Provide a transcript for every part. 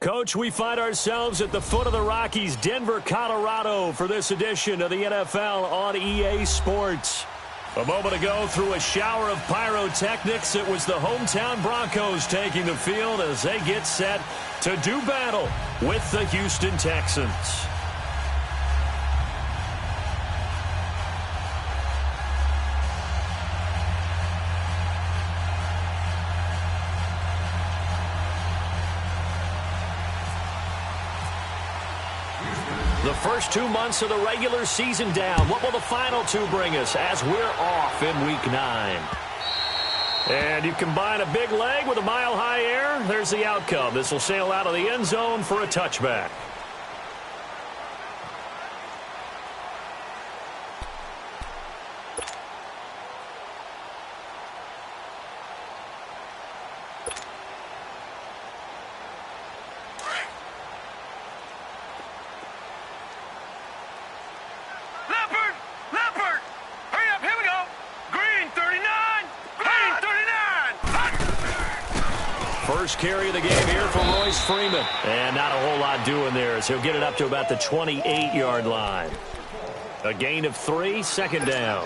Coach, we find ourselves at the foot of the Rockies, Denver, Colorado, for this edition of the NFL on EA Sports. A moment ago, through a shower of pyrotechnics, it was the hometown Broncos taking the field as they get set to do battle with the Houston Texans. The first 2 months of the regular season down. What will the final two bring us as we're off in Week 9? And you combine a big leg with a mile-high air, there's the outcome. This will sail out of the end zone for a touchback. First carry of the game here for Royce Freeman. And not a whole lot doing there as he'll get it up to about the 28-yard line. A gain of 3, second down.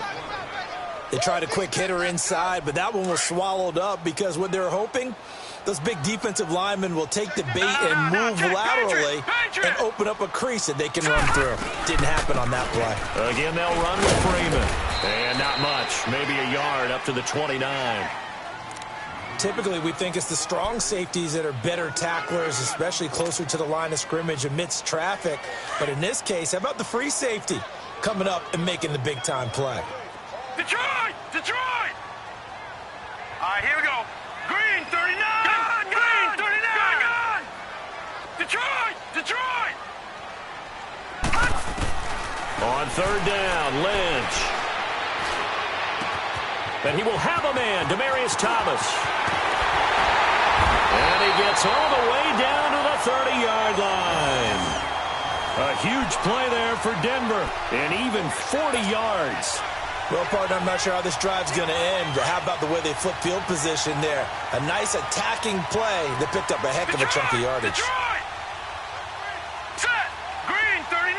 They tried a quick hitter inside, but that one was swallowed up because what they're hoping, those big defensive linemen will take the bait and move laterally and open up a crease that they can run through. Didn't happen on that play. Again, they'll run with Freeman. And not much, maybe a yard up to the 29. Typically, we think it's the strong safeties that are better tacklers, especially closer to the line of scrimmage amidst traffic. But in this case, how about the free safety coming up and making the big-time play? Detroit! Detroit! All right, here we go. Green, 39! Gone, Green, 39! Gone! Detroit! Detroit! On third down, Lynch. And he will have a man, Demaryius Thomas. And he gets all the way down to the 30-yard line. A huge play there for Denver, and even 40 yards. Well, partner, I'm not sure how this drive's going to end, but how about the way they flip field position there? A nice attacking play that picked up a heck of a chunk of yardage. Detroit! Set! Green, 39!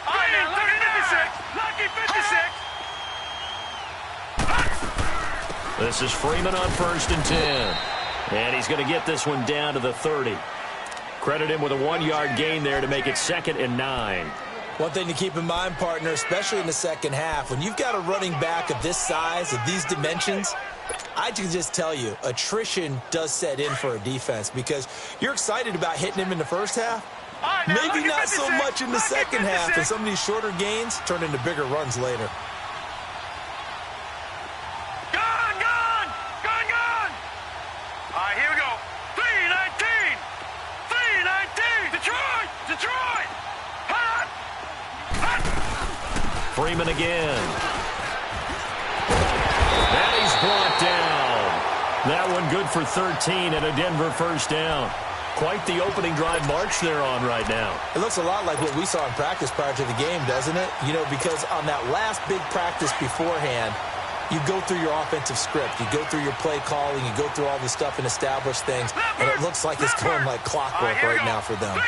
Green, 39! Lucky 56! This is Freeman on 1st and 10. And he's going to get this one down to the 30. Credit him with a 1-yard gain there to make it 2nd and 9. One thing to keep in mind, partner, especially in the second half, when you've got a running back of this size, of these dimensions, I can just tell you, attrition does set in for a defense because you're excited about hitting him in the first half. Maybe not so much in the second half, and some of these shorter gains turn into bigger runs later. Freeman again. And he's brought down. That one good for 13 and a Denver first down. Quite the opening drive march they're on right now. It looks a lot like what we saw in practice prior to the game, doesn't it? You know, because on that last big practice beforehand, you go through your offensive script. You go through your play calling. You go through all the stuff and establish things. And it looks like it's going like clockwork right now for them.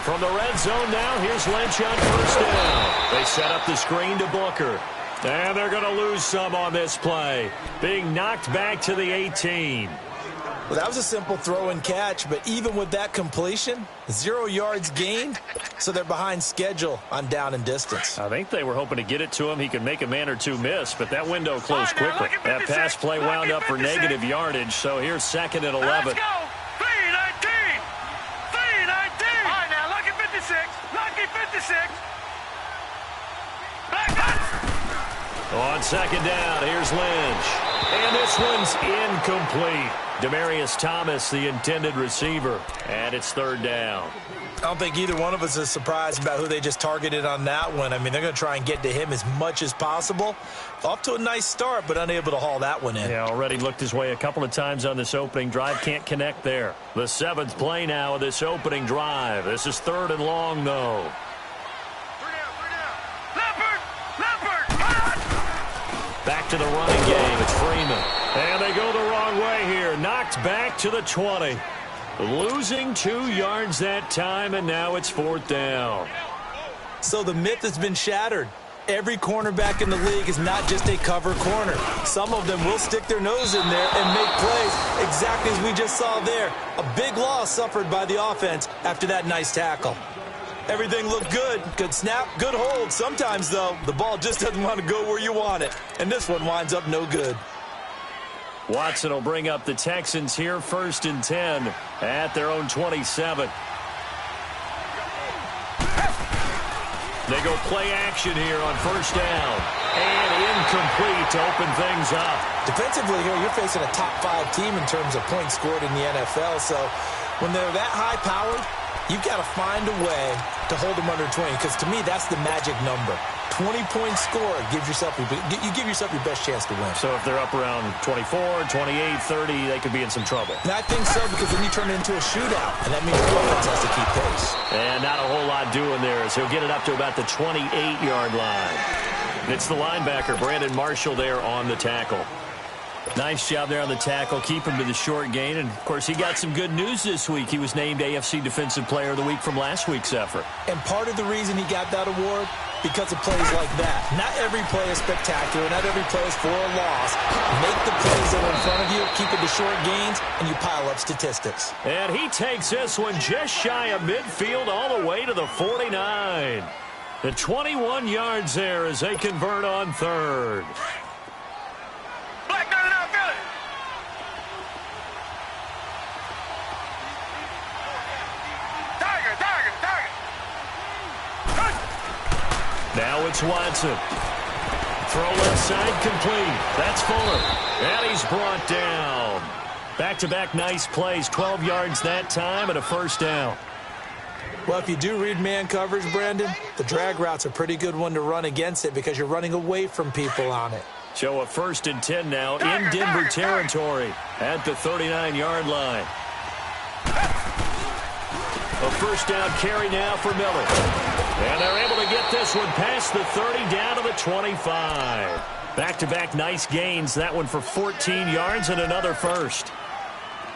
From the red zone now, here's Lynch on first down. They set up the screen to Booker. And they're going to lose some on this play. Being knocked back to the 18. Well, that was a simple throw and catch, but even with that completion, 0 yards gained, so they're behind schedule on down and distance. I think they were hoping to get it to him. He could make a man or two miss, but that window closed quickly. That pass play wound up for negative yardage, so here's 2nd and 11. On 2nd down, here's Lynch. And this one's incomplete. Demaryius Thomas, the intended receiver. And it's 3rd down. I don't think either one of us is surprised about who they just targeted on that one. I mean, they're going to try and get to him as much as possible. Off to a nice start, but unable to haul that one in. Yeah, already looked his way a couple of times on this opening drive. Can't connect there. The 7th play now of this opening drive. This is 3rd and long, though. Back to the running game. It's Freeman. And they go the wrong way here. knocked back to the 20. Losing 2 yards that time, and now it's 4th down. So the myth has been shattered. Every cornerback in the league is not just a cover corner. Some of them will stick their nose in there and make plays exactly as we just saw there. A big loss suffered by the offense after that nice tackle. Everything looked good. Good snap, good hold. Sometimes, though, the ball just doesn't want to go where you want it. And this one winds up no good. Watson will bring up the Texans here, 1st and 10 at their own 27. They go play action here on 1st down. And incomplete to open things up. Defensively here, you're facing a top 5 team in terms of points scored in the NFL. So when they're that high-powered, you've got to find a way to hold them under 20. Because to me, that's the magic number. 20-point score gives yourself you give yourself your best chance to win. So if they're up around 24, 28, 30, they could be in some trouble. And I think so, because then you turn it into a shootout, and that means your offense has to keep pace. And not a whole lot doing there, as he'll get it up to about the 28-yard line. It's the linebacker, Brandon Marshall, there on the tackle. Nice job there on the tackle. Keep him to the short gain. And, of course, he got some good news this week. He was named AFC Defensive Player of the Week from last week's effort. And part of the reason he got that award, because of plays like that. Not every play is spectacular. Not every play is for a loss. Make the plays that are in front of you, keep it to short gains, and you pile up statistics. And he takes this one just shy of midfield all the way to the 49. The 21 yards there as they convert on 3rd. Now it's Watson. Throw left side complete. That's Fuller. And he's brought down. Back-to-back nice plays. 12 yards that time and a 1st down. Well, if you do read man coverage, Brandon, the drag route's a pretty good one to run against it because you're running away from people on it. So a 1st and 10 now in Denver territory at the 39-yard line. A 1st down carry now for Miller. And they're able to get this one past the 30 down to the 25. Back-to-back nice gains. That one for 14 yards and another 1st.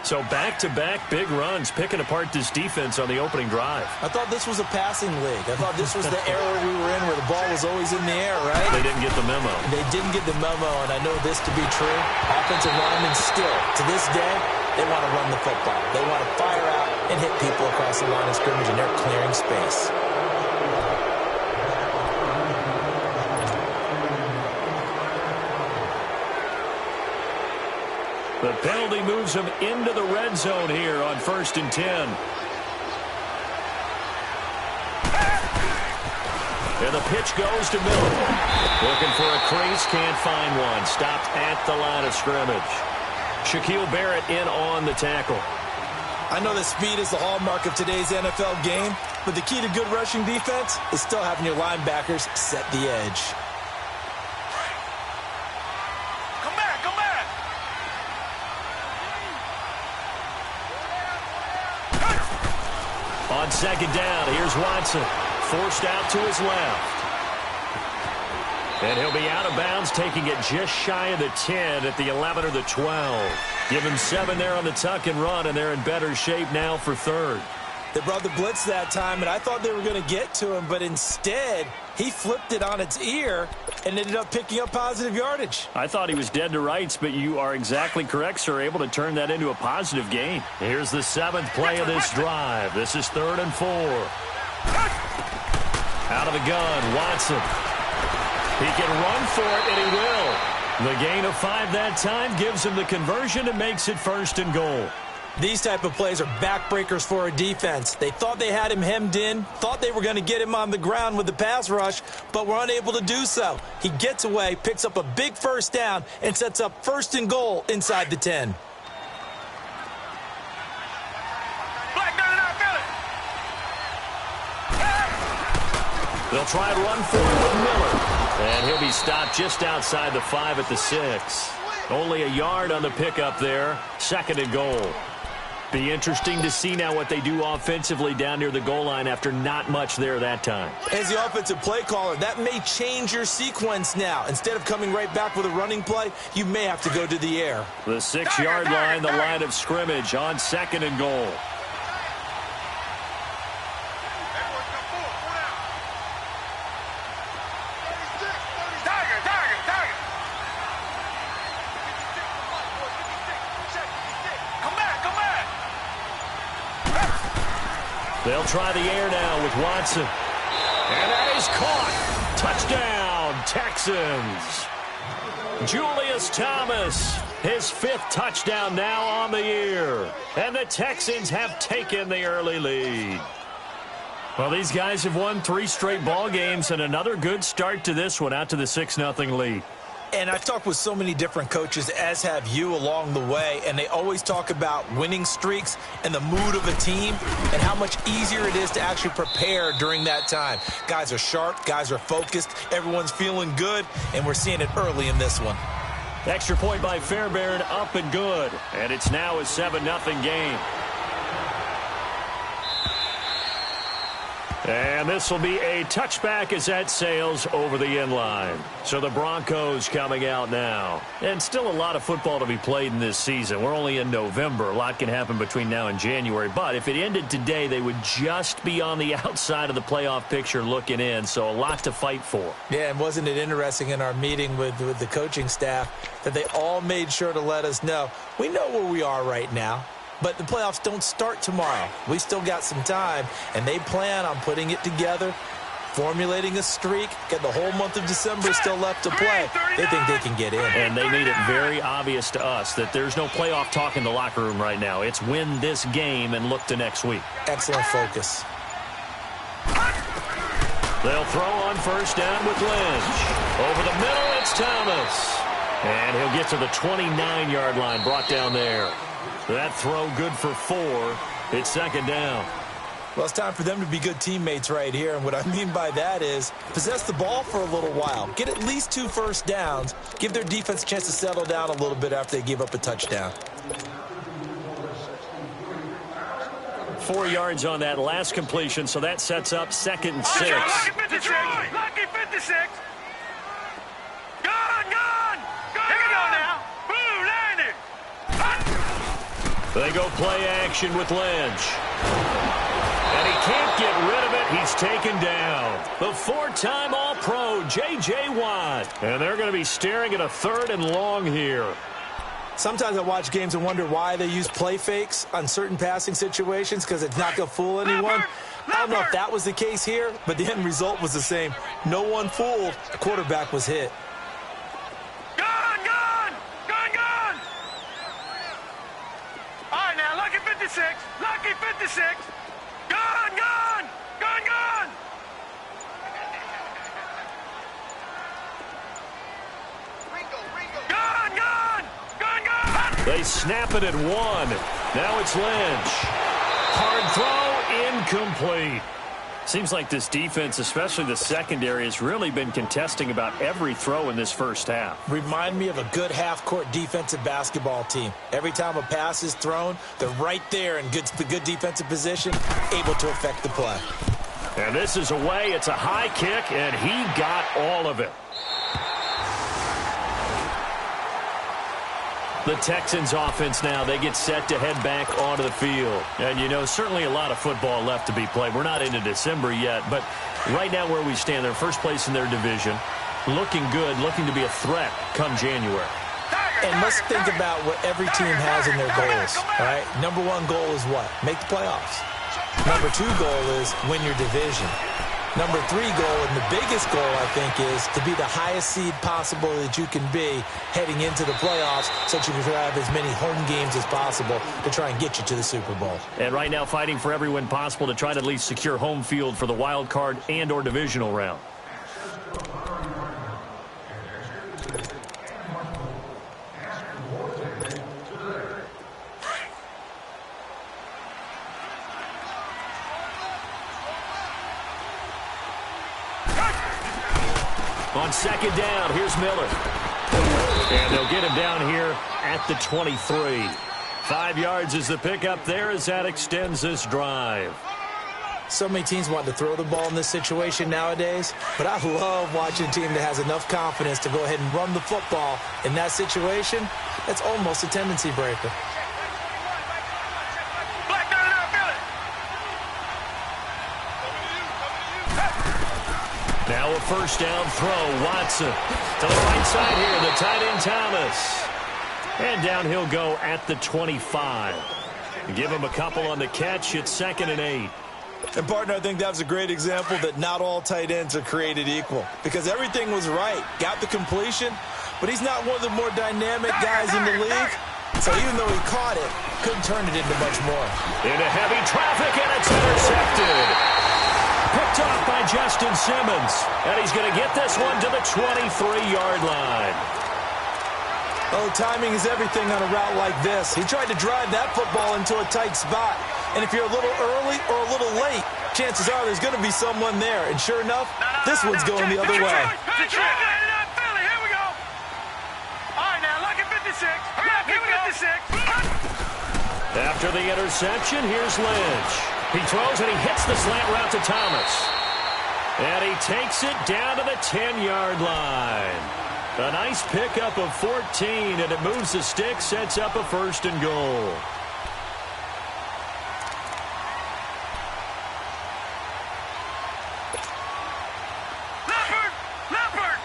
So back-to-back big runs, picking apart this defense on the opening drive. I thought this was a passing league. I thought this was the era we were in where the ball was always in the air, right? They didn't get the memo. They didn't get the memo, and I know this to be true. Offensive linemen still, to this day, they want to run the football. They want to fire out and hit people across the line of scrimmage, and they're clearing space. The penalty moves him into the red zone here on 1st and 10. And the pitch goes to Miller. Looking for a crease, can't find one. Stopped at the line of scrimmage. Shaquille Barrett in on the tackle. I know that speed is the hallmark of today's NFL game, but the key to good rushing defense is still having your linebackers set the edge. On 2nd down, here's Watson. Forced out to his left. And he'll be out of bounds, taking it just shy of the 10 at the 11 or the 12. Give him 7 there on the tuck and run, and they're in better shape now for 3rd. They brought the blitz that time, and I thought they were going to get to him, but instead, he flipped it on its ear and ended up picking up positive yardage. I thought he was dead to rights, but you are exactly correct, sir, able to turn that into a positive gain. Here's the 7th play of this drive. This is 3rd and 4. Out of the gun, Watson. He can run for it, and he will. The gain of 5 that time gives him the conversion and makes it 1st and goal. These type of plays are backbreakers for a defense. They thought they had him hemmed in, thought they were going to get him on the ground with the pass rush, but were unable to do so. He gets away, picks up a big 1st down, and sets up 1st and goal inside the 10. They'll try and run for it with Miller. And he'll be stopped just outside the 5 at the 6. Only a yard on the pickup there. 2nd and goal. Be interesting to see now what they do offensively down near the goal line after not much there that time. As the offensive play caller, that may change your sequence now. Instead of coming right back with a running play, you may have to go to the air. The 6-yard line, the line of scrimmage on 2nd and goal. They'll try the air now with Watson. And that is caught. Touchdown, Texans. Julius Thomas, his 5th touchdown now on the year. And the Texans have taken the early lead. Well, these guys have won 3 straight ball games and another good start to this one out to the 6-0 lead. And I've talked with so many different coaches, as have you, along the way, and they always talk about winning streaks and the mood of a team and how much easier it is to actually prepare during that time. Guys are sharp, guys are focused, everyone's feeling good, and we're seeing it early in this one. Extra point by Fairbairn, up and good, and it's now a 7-0 game. And this will be a touchback as that sails over the end line. So the Broncos coming out now. And still a lot of football to be played in this season. We're only in November. A lot can happen between now and January. But if it ended today, they would just be on the outside of the playoff picture looking in. So a lot to fight for. Yeah, and wasn't it interesting in our meeting with the coaching staff that they all made sure to let us know, we know where we are right now. But the playoffs don't start tomorrow. We still got some time, and they plan on putting it together, formulating a streak, get the whole month of December still left to play. They think they can get in. And they made it very obvious to us that there's no playoff talk in the locker room right now. It's win this game and look to next week. Excellent focus. They'll throw on 1st down with Lynch. Over the middle, it's Thomas. And he'll get to the 29-yard line, brought down there. That throw good for 4. It's 2nd down. Well, it's time for them to be good teammates right here. And what I mean by that is possess the ball for a little while. Get at least 2 first downs. Give their defense a chance to settle down a little bit after they give up a touchdown. 4 yards on that last completion, so that sets up 2nd and 6. Lucky 56. Lucky 56. Gone. Here we go now. Boom, landed. They go play action with Lynch. And he can't get rid of it. He's taken down. The 4-time All-Pro, J.J. Watt. And they're going to be staring at a 3rd and long here. Sometimes I watch games and wonder why they use play fakes on certain passing situations because it's not going to fool anyone. I don't know if that was the case here, but the end result was the same. No one fooled. The quarterback was hit. Gone. All right, now, lucky 56. Lucky 56. Gone. They snap it at 1. Now it's Lynch. Hard throw, incomplete. Seems like this defense, especially the secondary, has really been contesting about every throw in this first half. Remind me of a good half-court defensive basketball team. Every time a pass is thrown, they're right there in good defensive position, able to affect the play. And this is away. It's a high kick, and he got all of it. The Texans offense now, they get set to head back onto the field. And, you know, certainly a lot of football left to be played. We're not into December yet, but right now where we stand, they're first place in their division. Looking good, looking to be a threat come January. And let's think about what every team has in their goals, all right? Number 1 goal is what? Make the playoffs. Number 2 goal is win your division. Number 3 goal, and the biggest goal, I think, is to be the highest seed possible that you can be heading into the playoffs so that you can have as many home games as possible to try and get you to the Super Bowl. And right now fighting for every win possible to try to at least secure home field for the wild card and or divisional round. On 2nd down, here's Miller. And they'll get him down here at the 23. 5 yards is the pickup there as that extends this drive. So many teams want to throw the ball in this situation nowadays, but I love watching a team that has enough confidence to go ahead and run the football in that situation. That's almost a tendency breaker. Now a first down throw. Watson to the right side here. The tight end Thomas. And down he'll go at the 25. Give him a couple on the catch. It's 2nd and 8. And, partner, I think that was a great example that not all tight ends are created equal because everything was right. Got the completion, but he's not one of the more dynamic guys in the league. So even though he caught it, couldn't turn it into much more. Into heavy traffic, and it's intercepted. Picked off by Justin Simmons. And he's going to get this one to the 23-yard line. Oh, timing is everything on a route like this. He tried to drive that football into a tight spot. And if you're a little early or a little late, chances are there's going to be someone there. And sure enough, this one's going the other way. Detroit, here we go. All right, now, look at 56. Here we go. 56. After the interception, here's Lynch. He throws and he hits the slant route to Thomas. And he takes it down to the 10-yard line. A nice pickup of 14, and it moves the stick, sets up a 1st and goal. Leopard!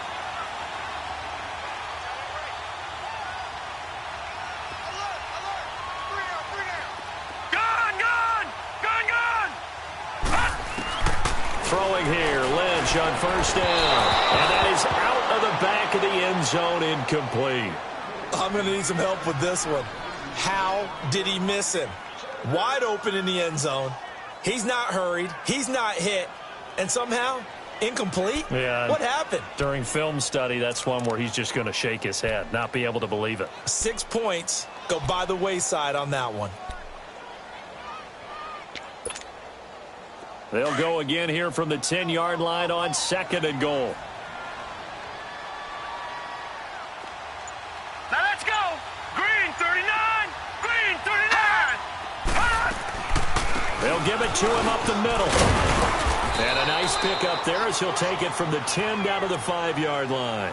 Gone! Throwing here, Lynch on 1st down. And that is out of the back of the end zone, incomplete. I'm going to need some help with this one. How did he miss him? Wide open in the end zone. He's not hurried. He's not hit. And somehow, incomplete? Yeah. What happened? During film study, that's one where he's just going to shake his head, not be able to believe it. 6 points go by the wayside on that one. They'll go again here from the 10-yard line on 2nd and goal. Now let's go. Green 39. Green 39. They'll give it to him up the middle. And a nice pickup there as he'll take it from the 10 down to the 5-yard line.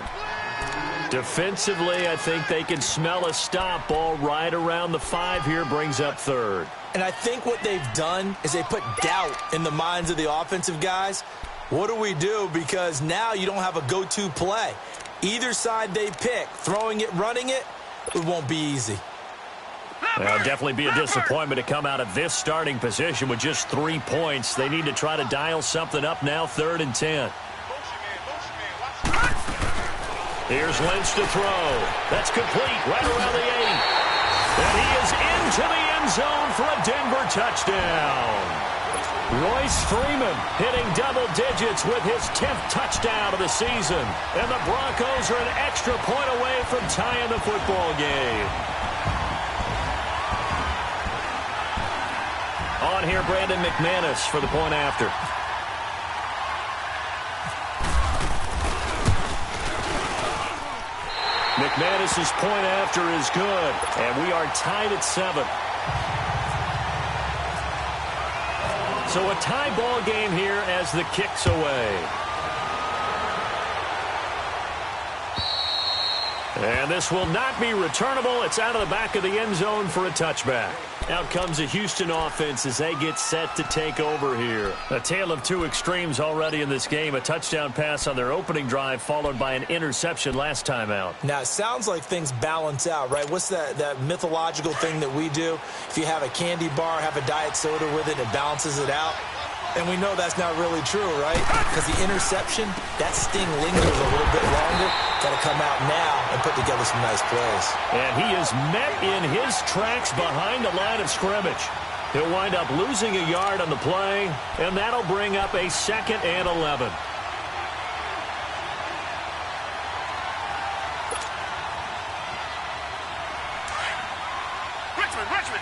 Defensively, I think they can smell a stop. Ball right around the 5 here, brings up 3rd. And I think what they've done is they put doubt in the minds of the offensive guys. What do we do? Because now you don't have a go-to play. Either side they pick, throwing it, running it, it won't be easy. It'll definitely be a disappointment to come out of this starting position with just 3 points. They need to try to dial something up now, 3rd and 10. Here's Lynch to throw. That's complete right around the 8. And he is into the end zone for a Denver touchdown. Royce Freeman hitting double digits with his 10th touchdown of the season. And the Broncos are an extra point away from tying the football game. On here, Brandon McManus for the point after. McManus's point after is good, and we are tied at 7. So a tie ball game here as the kick's away. And this will not be returnable. It's out of the back of the end zone for a touchback. Out comes the Houston offense as they get set to take over here. A tale of two extremes already in this game. A touchdown pass on their opening drive followed by an interception last time out. Now, it sounds like things balance out, right? What's that mythological thing that we do? If you have a candy bar, have a diet soda with it, it balances it out. And we know that's not really true, right? Because the interception, that sting lingers a little bit longer. Got to come out now and put together some nice plays. And he is met in his tracks behind the line of scrimmage. He'll wind up losing a yard on the play, and that'll bring up a 2nd and 11. Richmond.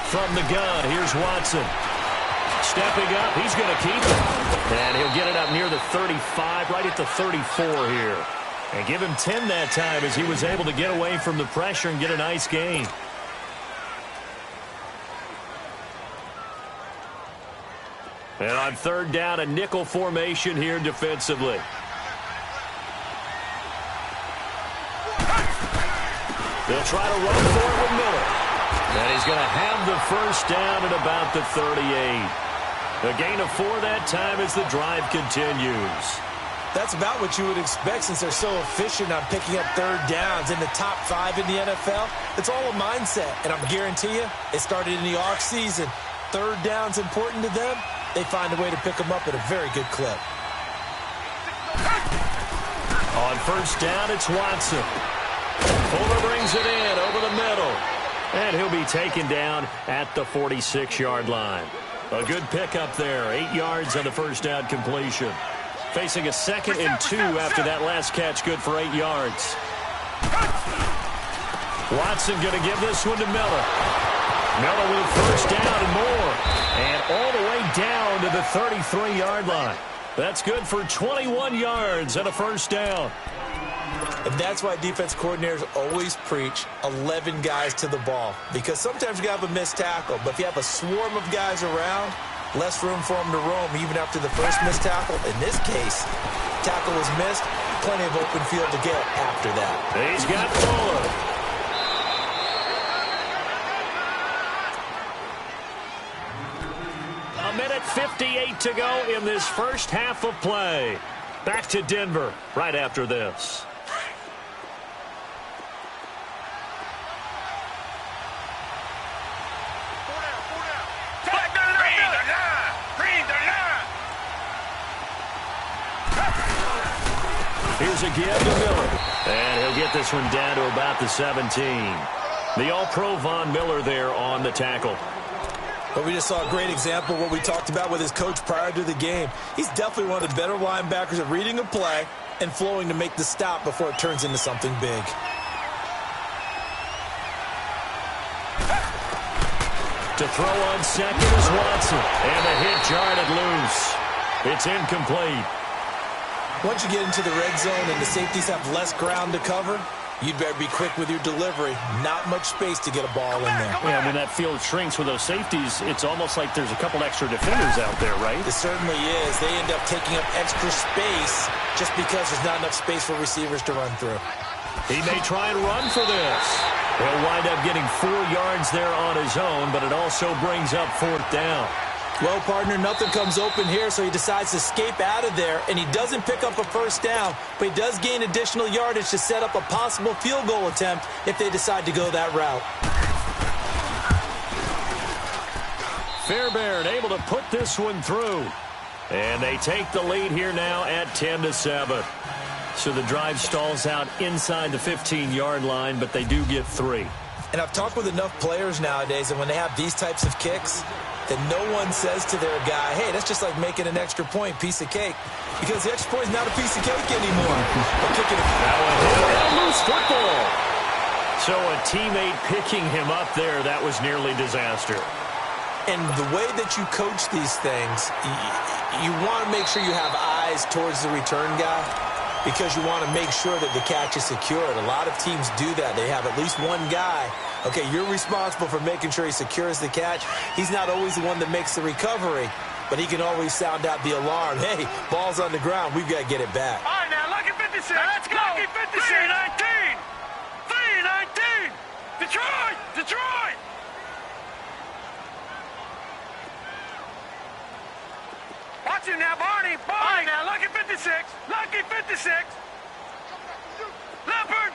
From the gun, here's Watson. stepping up. He's going to keep it. And he'll get it up near the 35, right at the 34 here. And give him 10 that time as he was able to get away from the pressure and get a nice gain. And on third down, a nickel formation here defensively. They'll try to run for it with Miller. And he's going to have the first down at about the 38. A gain of 4 that time as the drive continues. That's about what you would expect since they're so efficient on picking up third downs in the top 5 in the NFL. It's all a mindset, and I'm guarantee you, it started in the offseason. Third down's important to them. They find a way to pick them up at a very good clip. On first down, it's Watson. Fuller brings it in over the middle. And he'll be taken down at the 46-yard line. A good pickup there. 8 yards on the first down completion. Facing a 2nd and 2 after that last catch. Good for 8 yards. Watson going to give this one to Miller. Miller with a first down and more. And all the way down to the 33-yard line. That's good for 21 yards and a first down. And that's why defense coordinators always preach 11 guys to the ball. Because sometimes you have a missed tackle. But if you have a swarm of guys around, less room for them to roam even after the first missed tackle. In this case, tackle was missed. Plenty of open field to get after that. He's got Fuller. A minute 58 to go in this first half of play. Back to Denver right after this. Here's a give to Miller. And he'll get this one down to about the 17. The All-Pro Von Miller there on the tackle. But we just saw a great example of what we talked about with his coach prior to the game. He's definitely one of the better linebackers at reading a play and flowing to make the stop before it turns into something big. To throw on second is Watson. And the hit jarred it loose. It's incomplete. Once you get into the red zone and the safeties have less ground to cover, you'd better be quick with your delivery. Not much space to get a ball in there. Yeah, when that field shrinks with those safeties, it's almost like there's a couple extra defenders out there, right? It certainly is. They end up taking up extra space just because there's not enough space for receivers to run through. He may try and run for this. He'll wind up getting 4 yards there on his own, but it also brings up 4th down. Well, partner, nothing comes open here, so he decides to escape out of there, and he doesn't pick up a first down, but he does gain additional yardage to set up a possible field goal attempt if they decide to go that route. Fairbairn able to put this one through. And they take the lead here now at 10-7. So the drive stalls out inside the 15-yard line, but they do get 3. And I've talked with enough players nowadays that when they have these types of kicks, that no one says to their guy, hey, that's just like making an extra point, piece of cake. Because the extra point is not a piece of cake anymore. They're kicking it. That one hit a loose football. So a teammate picking him up there, that was nearly disaster. And the way that you coach these things, you want to make sure you have eyes towards the return guy because you want to make sure that the catch is secured. A lot of teams do that. They have at least one guy. Okay, you're responsible for making sure he secures the catch. He's not always the one that makes the recovery, but he can always sound out the alarm. Hey, ball's on the ground. We've got to get it back. All right, now, lucky 56. Let's go. Lucky 56. 3-19. 3-19. Detroit. Detroit. Watch him now, Barney. All right, now, lucky 56. Lucky 56. Leopard.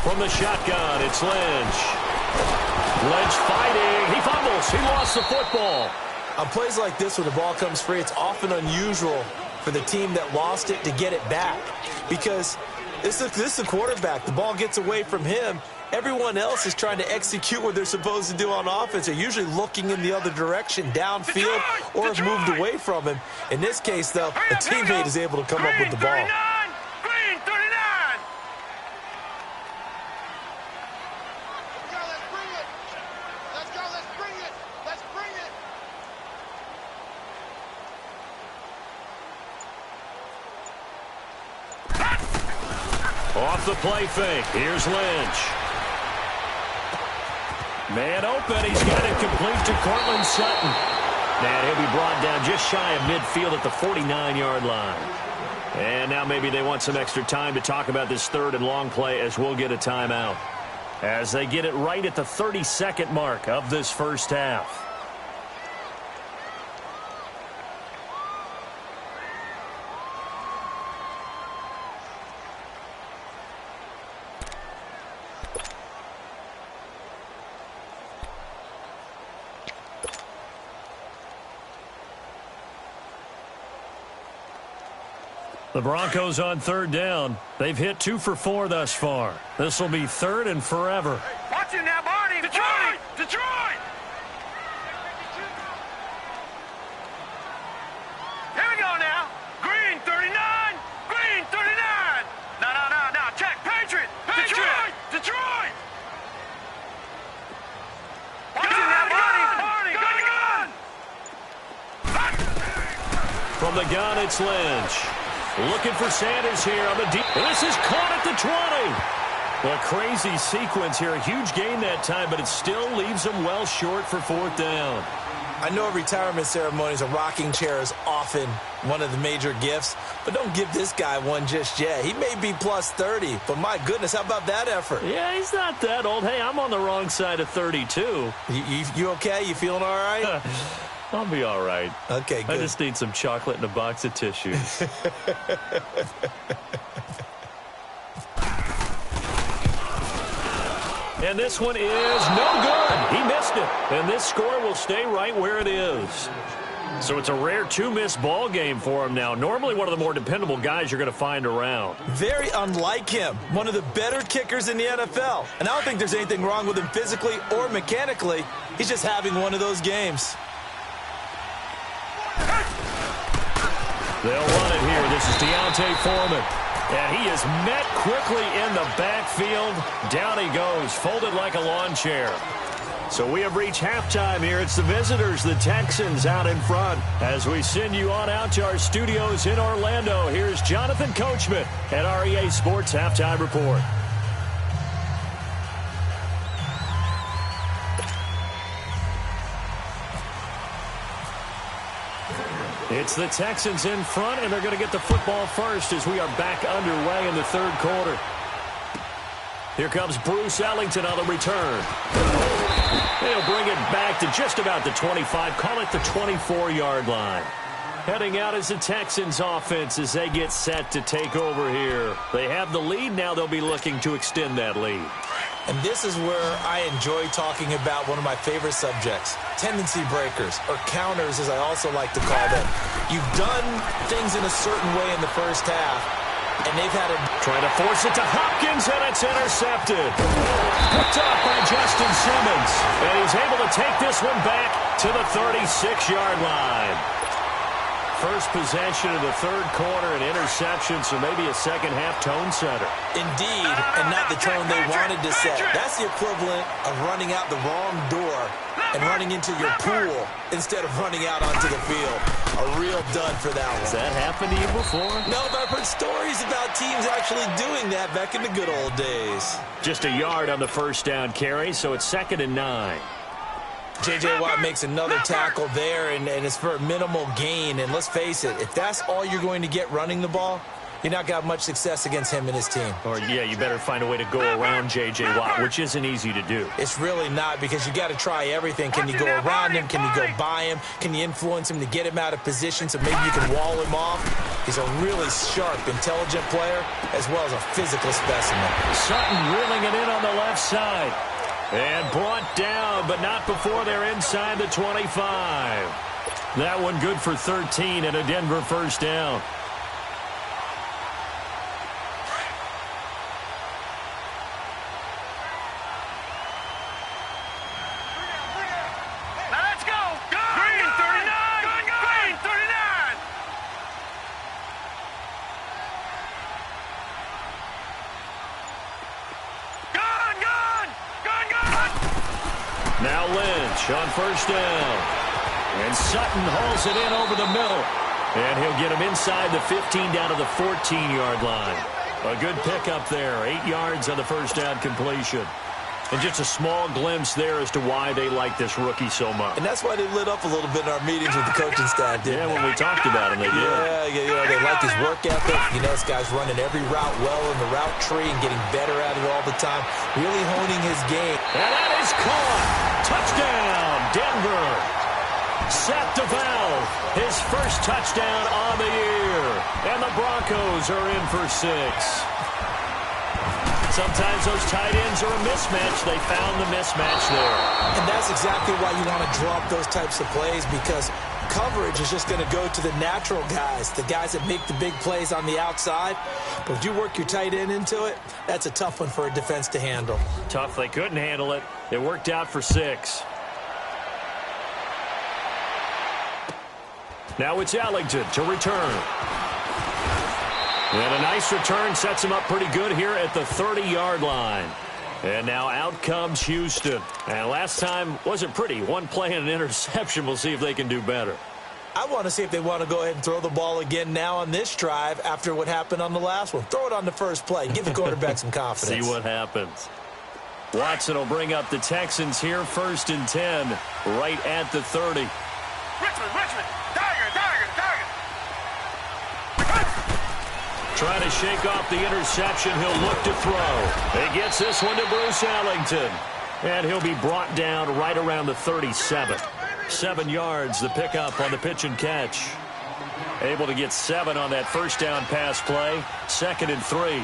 From the shotgun, it's Lynch. Lynch fighting. He fumbles. He lost the football. On plays like this, when the ball comes free, it's often unusual for the team that lost it to get it back. Because this is the quarterback. The ball gets away from him. Everyone else is trying to execute what they're supposed to do on offense. They're usually looking in the other direction, downfield, or have moved away from him. In this case, though, a teammate is able to come up with the ball. Green 39. Off the play fake. Here's Lynch. Man open. He's got it complete to Cortland Sutton. And he'll be brought down just shy of midfield at the 49-yard line. And now maybe they want some extra time to talk about this third and long play as we'll get a timeout. As they get it right at the 30-second mark of this first half. The Broncos on third down. They've hit 2 for 4 thus far. This will be third and forever. Watch it now, Barney. Detroit! Detroit! Here we go now. Green 39. Green 39. No. Check. Patriot. Detroit! Detroit! Watch it now, Barney. Gun! From the gun, it's Lynch. Looking for Sanders here on the deep. This is caught at the 20. A crazy sequence here. A huge gain that time, but it still leaves them well short for fourth down. I know at retirement ceremonies, a rocking chair is often one of the major gifts, but don't give this guy one just yet. He may be plus 30, but my goodness, how about that effort? Yeah, he's not that old. Hey, I'm on the wrong side of 32. You okay? You feeling all right? I'll be all right. Okay, good. I just need some chocolate and a box of tissues. And this one is no good. He missed it. And this score will stay right where it is. So it's a rare 2-miss ball game for him now. Normally one of the more dependable guys you're going to find around. Very unlike him. One of the better kickers in the NFL. And I don't think there's anything wrong with him physically or mechanically. He's just having one of those games. They'll run it here. This is Deontay Foreman. And he is met quickly in the backfield. Down he goes, folded like a lawn chair. So we have reached halftime here. It's the visitors, the Texans, out in front. As we send you on out to our studios in Orlando, here's Jonathan Coachman at our EA Sports Halftime Report. It's the Texans in front, and they're going to get the football first as we are back underway in the third quarter. Here comes Bruce Ellington on the return. They'll bring it back to just about the 25, call it the 24-yard line. Heading out is the Texans offense as they get set to take over here. They have the lead. Now they'll be looking to extend that lead. And this is where I enjoy talking about one of my favorite subjects, tendency breakers, or counters as I also like to call them. You've done things in a certain way in the first half, and they've had to try to force it to Hopkins, and it's intercepted. Picked off by Justin Simmons, and he's able to take this one back to the 36-yard line. First possession of the third quarter, an interception, so maybe a second-half tone setter. Indeed, and not the tone they wanted to set. That's the equivalent of running out the wrong door and running into your pool instead of running out onto the field. A real dud for that one. Has that happened to you before? No, but I've heard stories about teams actually doing that back in the good old days. Just a yard on the first down carry, so it's 2nd and 9. J.J. Watt makes another tackle there, and it's for a minimal gain. And let's face it, if that's all you're going to get running the ball, you're not got much success against him and his team. Or, yeah, you better find a way to go around J.J. Watt, which isn't easy to do. It's really not, because you got to try everything. Can you go around him? Can you go by him? Can you influence him to get him out of position so maybe you can wall him off? He's a really sharp, intelligent player, as well as a physical specimen. Sutton reeling it in on the left side. And brought down, but not before they're inside the 25. That one good for 13 and a Denver first down. Now let's go. Green 39. Green 39. Now Lynch on first down. And Sutton hauls it in over the middle. And he'll get him inside the 15 down to the 14-yard line. A good pickup there. 8 yards on the first down completion. And just a small glimpse there as to why they like this rookie so much. And that's why they lit up a little bit in our meetings with the coaching staff, didn't they? When we talked about him, they did. Yeah, they like his work ethic. You know, this guy's running every route well in the route tree and getting better at it all the time, really honing his game. And that is caught. Touchdown, Denver. Seth DeValve, his first touchdown on the year. And the Broncos are in for 6. Sometimes those tight ends are a mismatch. They found the mismatch there. And that's exactly why you want to draw up those types of plays, because coverage is just going to go to the natural guys, the guys that make the big plays on the outside. But if you work your tight end into it, that's a tough one for a defense to handle. Tough. They couldn't handle it. It worked out for 6. Now it's Ellington to return. And a nice return sets him up pretty good here at the 30-yard line. And now out comes Houston. And last time wasn't pretty. One play and an interception. We'll see if they can do better. I want to see if they want to go ahead and throw the ball again now on this drive after what happened on the last one. Throw it on the first play. Give the quarterback some confidence. See what happens. Watson will bring up the Texans here, 1st and 10, right at the 30. Richmond, Tiger. Trying to shake off the interception. He'll look to throw. He gets this one to Bruce Ellington. And he'll be brought down right around the 37. 7 yards, the pickup on the pitch and catch. Able to get 7 on that first down pass play. 2nd and 3.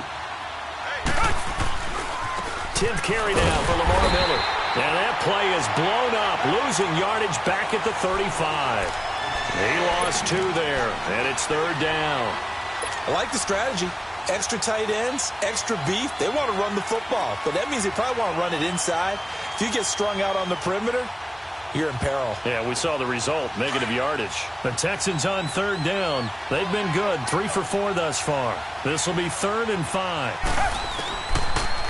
10th carry now for Lamar Miller. And that play is blown up. Losing yardage back at the 35. He lost 2 there. And it's 3rd down. I like the strategy. Extra tight ends, extra beef. They want to run the football, but that means they probably want to run it inside. If you get strung out on the perimeter, you're in peril. Yeah, we saw the result, negative yardage. The Texans on 3rd down. They've been good, 3 for 4 thus far. This will be 3rd and 5.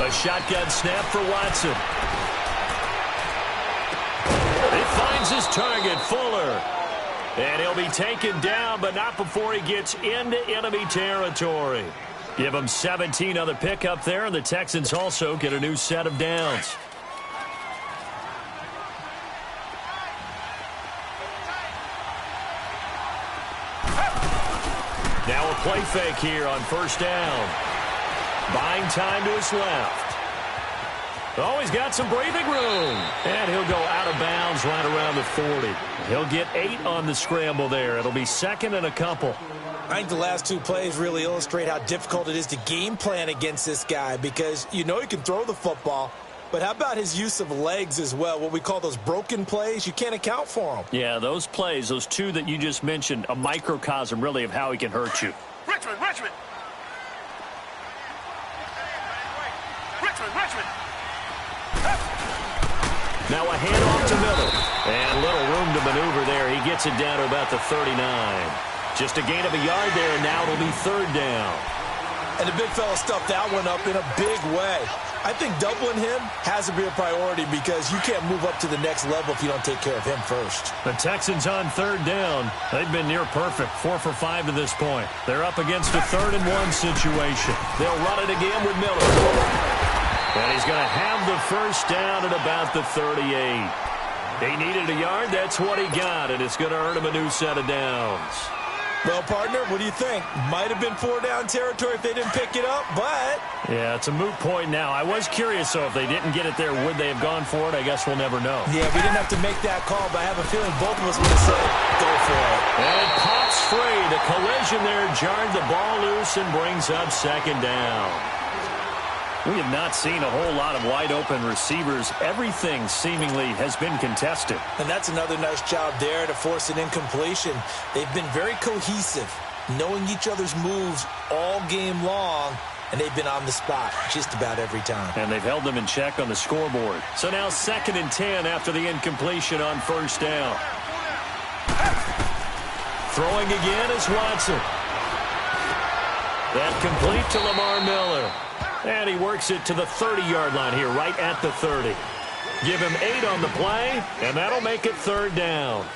A shotgun snap for Watson. He finds his target, Fuller. And he'll be taken down, but not before he gets into enemy territory. Give him 17 on the pickup there, and the Texans also get a new set of downs. Now a play fake here on 1st down. Buying time to his left. Oh, he's got some breathing room. And he'll go out of bounds right around the 40. He'll get 8 on the scramble there. It'll be 2nd and a couple. I think the last 2 plays really illustrate how difficult it is to game plan against this guy, because you know he can throw the football, but how about his use of legs as well? What we call those broken plays, you can't account for them. Yeah, those plays, those 2 that you just mentioned, a microcosm really of how he can hurt you. Richmond. Now a handoff to Miller. And little room to maneuver there. He gets it down to about the 39. Just a gain of a yard there, and now it'll be 3rd down. And the big fella stuffed that one up in a big way. I think doubling him has to be a priority, because you can't move up to the next level if you don't take care of him first. The Texans on 3rd down. They've been near perfect, 4 for 5 to this point. They're up against a 3rd and 1 situation. They'll run it again with Miller. And he's going to have the first down at about the 38. He needed a yard. That's what he got, and it's going to earn him a new set of downs. Well, partner, what do you think? Might have been 4-down territory if they didn't pick it up, but... Yeah, it's a moot point now. I was curious, so if they didn't get it there, would they have gone for it? I guess we'll never know. Yeah, we didn't have to make that call, but I have a feeling both of us would have said, go for it. And it pops free. The collision there jarred the ball loose and brings up 2nd down. We have not seen a whole lot of wide-open receivers. Everything seemingly has been contested. And that's another nice job there to force an incompletion. They've been very cohesive, knowing each other's moves all game long, and they've been on the spot just about every time. And they've held them in check on the scoreboard. So now 2nd and 10 after the incompletion on 1st down. Throwing again is Watson. That complete to Lamar Miller. And he works it to the 30-yard line here, right at the 30. Give him 8 on the play, and that'll make it 3rd down.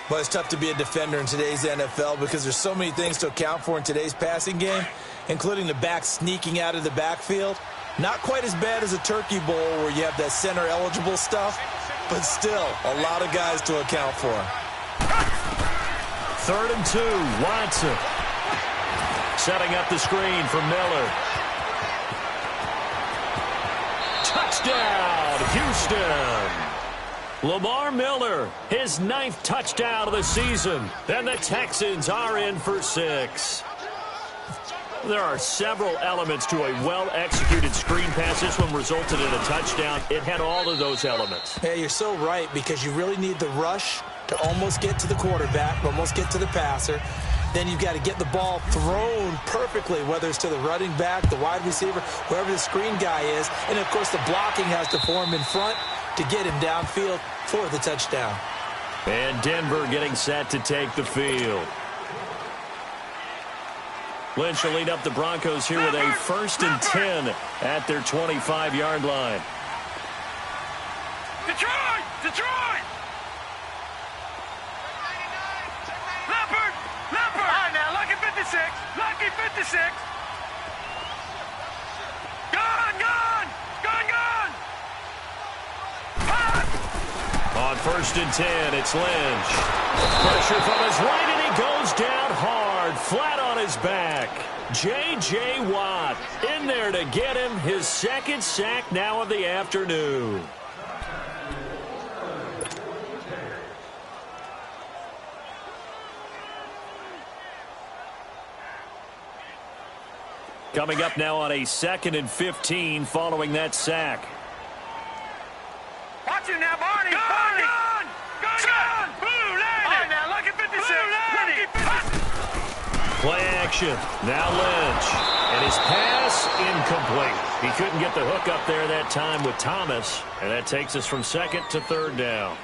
Well, it's tough to be a defender in today's NFL because there's so many things to account for in today's passing game, including the back sneaking out of the backfield. Not quite as bad as a turkey bowl where you have that center-eligible stuff, but still a lot of guys to account for. 3rd and 2, Watson. Setting up the screen for Miller. Touchdown, Houston. Lamar Miller, his 9th touchdown of the season. And the Texans are in for 6. There are several elements to a well-executed screen pass. This one resulted in a touchdown. It had all of those elements. Yeah, you're so right, because you really need the rush to almost get to the quarterback, almost get to the passer. Then you've got to get the ball thrown perfectly, whether it's to the running back, the wide receiver, wherever the screen guy is. And, of course, the blocking has to form in front to get him downfield for the touchdown. And Denver getting set to take the field. Lynch will lead up the Broncos here with a 1st and 10 at their 25-yard line. Detroit! Detroit! Leopard! Leopard! All right, now, lucky 56. Lucky 56. Gone! Gone! Gone! Gone! On 1st and 10, it's Lynch. Pressure from his right, and he goes down hard, flat on his back. J.J. Watt in there to get him his 2nd sack now of the afternoon. Coming up now on a 2nd and 15 following that sack. Watch him now, Barney! Barney! Gone! Gone! Gone! Blue landed! All right, now, lucky 56. Lucky 56. Play action. Now Lynch. And his pass incomplete. He couldn't get the hook up there that time with Thomas. And that takes us from 2nd to 3rd down.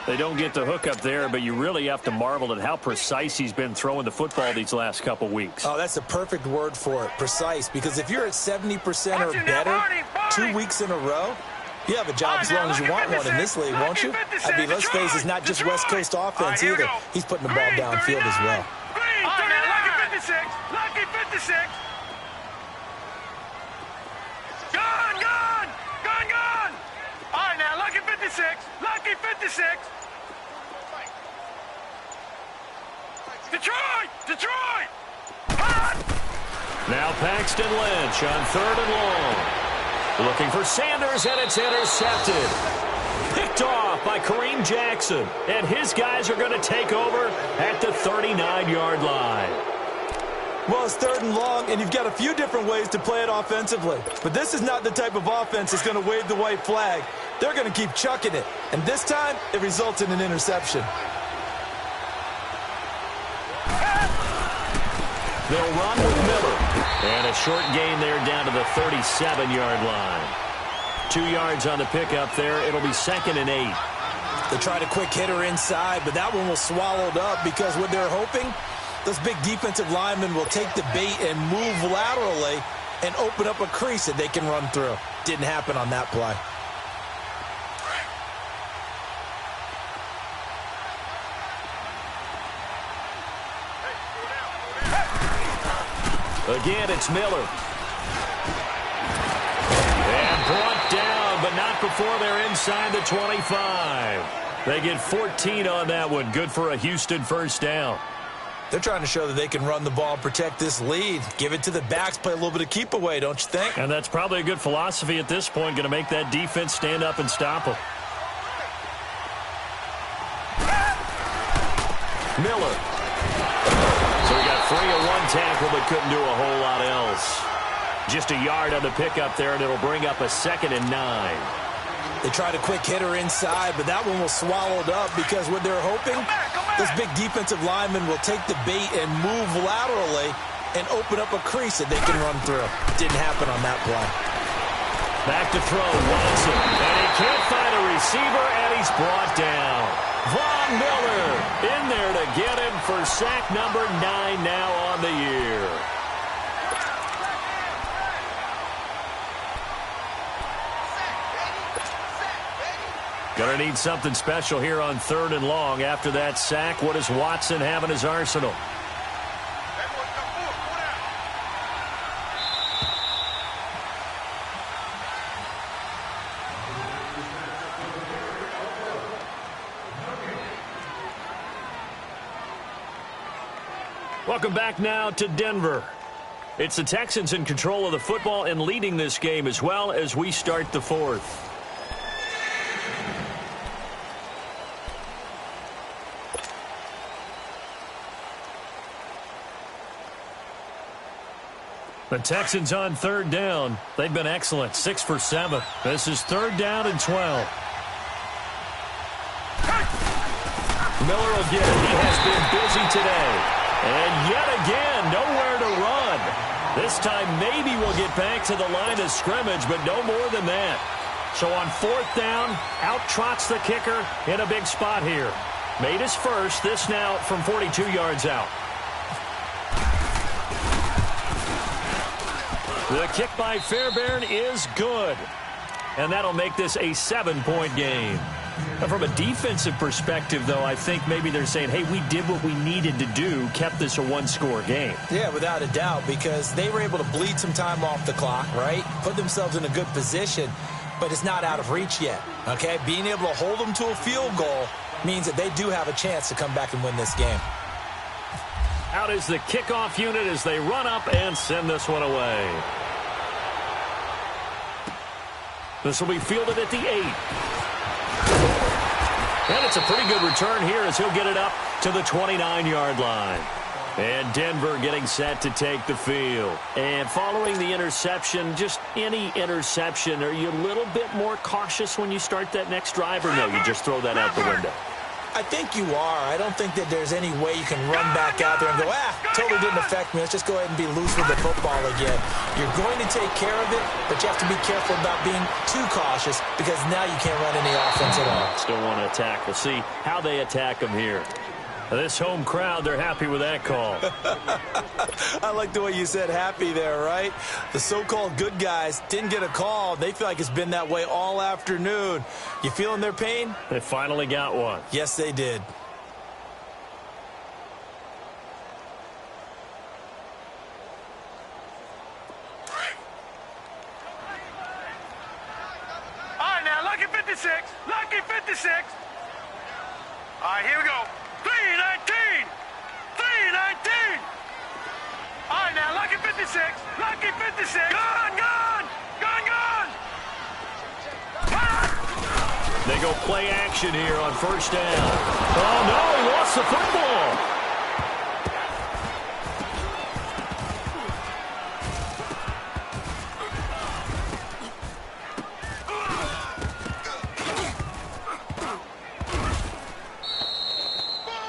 They don't get the hook up there, but you really have to marvel at how precise he's been throwing the football these last couple weeks. Oh, that's the perfect word for it, precise. Because if you're at 70% or better 2 weeks in a row, you have a job as long as you want one in this league, won't you? I mean, let's face it, it's not just West Coast offense either. He's putting the ball downfield as well. Green, 39. Lucky 56. Lucky 56. Gone, gone, gone, gone. All right, now, lucky 56. Lucky 56. Detroit, Detroit. Hot. Now Paxton Lynch on 3rd and long. Looking for Sanders, and it's intercepted. Picked off by Kareem Jackson. And his guys are going to take over at the 39-yard line. Well, it's 3rd and long, and you've got a few different ways to play it offensively. But this is not the type of offense that's going to wave the white flag. They're going to keep chucking it. And this time, it results in an interception. They'll run with Miller. And a short gain there down to the 37-yard line. 2 yards on the pickup there. It'll be 2nd and 8. They tried a quick hitter inside, but that one was swallowed up because what they're hoping, those big defensive linemen will take the bait and move laterally and open up a crease that they can run through. Didn't happen on that play. Again, it's Miller. And brought down, but not before they're inside the 25. They get 14 on that one. Good for a Houston 1st down. They're trying to show that they can run the ball and protect this lead. Give it to the backs, play a little bit of keep away, don't you think? And that's probably a good philosophy at this point, going to make that defense stand up and stop them. Miller. So we got 3 on 1 tackle, but couldn't do a whole lot else. Just a yard on the pickup there, and it'll bring up a 2nd and 9. They tried a quick hitter inside, but that one was swallowed up because what they're hoping, this big defensive lineman will take the bait and move laterally and open up a crease that they can run through. Didn't happen on that play. Back to throw, Watson. And he can't find a receiver, and he's brought down. Von Miller in there to get him for sack number 9 now on the year. Gonna need something special here on 3rd and long. After that sack, what does Watson have in his arsenal? Welcome back now to Denver. It's the Texans in control of the football and leading this game as well as we start the 4th. The Texans on 3rd down. They've been excellent, 6 for 7. This is 3rd down and 12. Miller will get it. He has been busy today. And yet again, nowhere to run. This time maybe we'll get back to the line of scrimmage, but no more than that. So on 4th down, out trots the kicker in a big spot here. Made his first, this now from 42 yards out. The kick by Fairbairn is good. And that'll make this a 7-point game. From a defensive perspective, though, I think maybe they're saying, hey, we did what we needed to do, kept this a 1-score game. Yeah, without a doubt, because they were able to bleed some time off the clock, right? Put themselves in a good position, but it's not out of reach yet, okay? Being able to hold them to a field goal means that they do have a chance to come back and win this game. Out is the kickoff unit as they run up and send this one away. This will be fielded at the 8. And it's a pretty good return here as he'll get it up to the 29-yard line. And Denver getting set to take the field. And following the interception, just any interception, are you a little bit more cautious when you start that next drive, or no, you just throw that out the window? I think you are. I don't think that there's any way you can run back out there and go, totally didn't affect me. Let's just go ahead and be loose with the football again. You're going to take care of it, but you have to be careful about being too cautious because now you can't run any offense at all. Still want to attack. We'll see how they attack them here. This home crowd, they're happy with that call. I like the way you said happy there, right? The so-called good guys didn't get a call. They feel like it's been that way all afternoon. You feeling their pain? They finally got one. Yes, they did. All right, now, lucky 56. Lucky 56. All right, here we go. 319! 319! All right, now, lucky 56. Lucky 56. Gone, gone! Gone, gone! They go play action here on 1st down. Oh, no, he lost the football.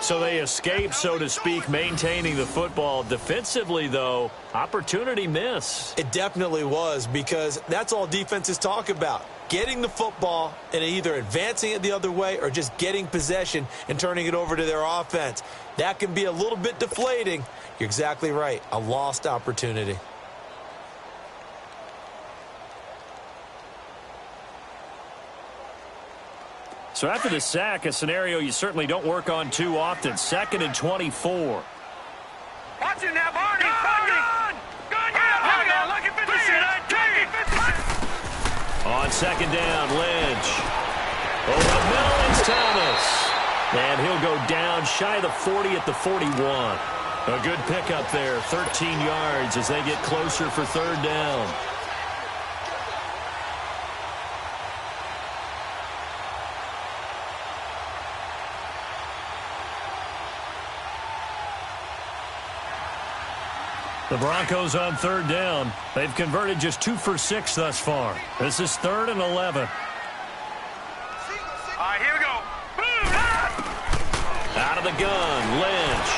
So they escape, so to speak, maintaining the football. Defensively, though, opportunity miss. It definitely was, because that's all defenses talk about. Getting the football and either advancing it the other way or just getting possession and turning it over to their offense. That can be a little bit deflating. You're exactly right. A lost opportunity. So after the sack, a scenario you certainly don't work on too often. 2nd and 24. Watch it now, Barney! Gone! Gone! Gone! Now, lucky 56! On 2nd down, Lynch. Over the middle, it's Thomas. And he'll go down shy of the 40 at the 41. A good pickup there, 13 yards as they get closer for 3rd down. The Broncos on 3rd down. They've converted just 2 for 6 thus far. This is 3rd and 11. All right, here we go. Boom! Out of the gun, Lynch.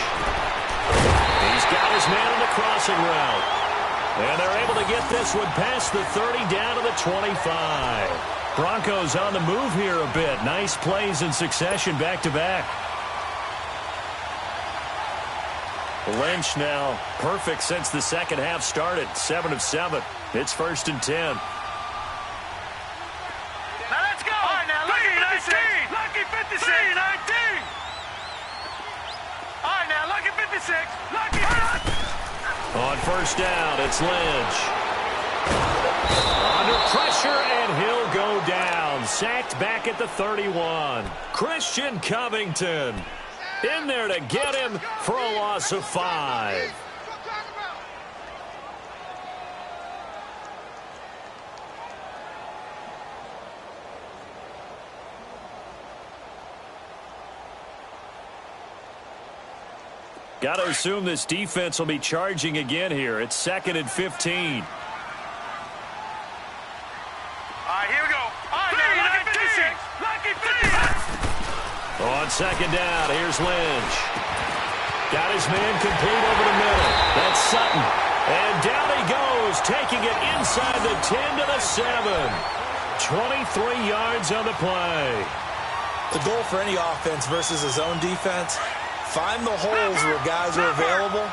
He's got his man in the crossing route. And they're able to get this one past the 30 down to the 25. Broncos on the move here a bit. Nice plays in succession back-to-back. Lynch now perfect since the second half started. 7 of 7. It's 1st and 10. Now let's go. All right, now, 319. On first down, it's Lynch. Under pressure, and he'll go down. Sacked back at the 31. Christian Covington in there to get him for a loss of 5. Got to assume this defense will be charging again here. It's 2nd and 15. Here we go. On second down, here's Lynch. Got his man complete over the middle. That's Sutton. And down he goes, taking it inside the 10 to the 7. 23 yards on the play. The goal for any offense versus his own defense, find the holes where guys are available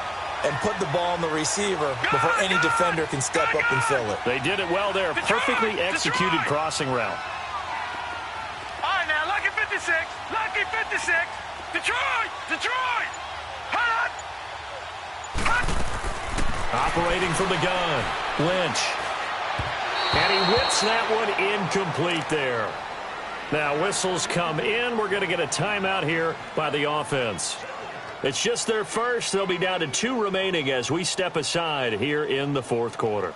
and put the ball on the receiver before any defender can step up and fill it. They did it well there. Perfectly executed crossing route. All right, now, lucky 56. Lucky 56. Detroit! Detroit! Hot! Hot! Operating from the gun, Lynch. And he whips that one incomplete there. Now, whistles come in. We're going to get a timeout here by the offense. It's just their first. They'll be down to 2 remaining as we step aside here in the 4th quarter.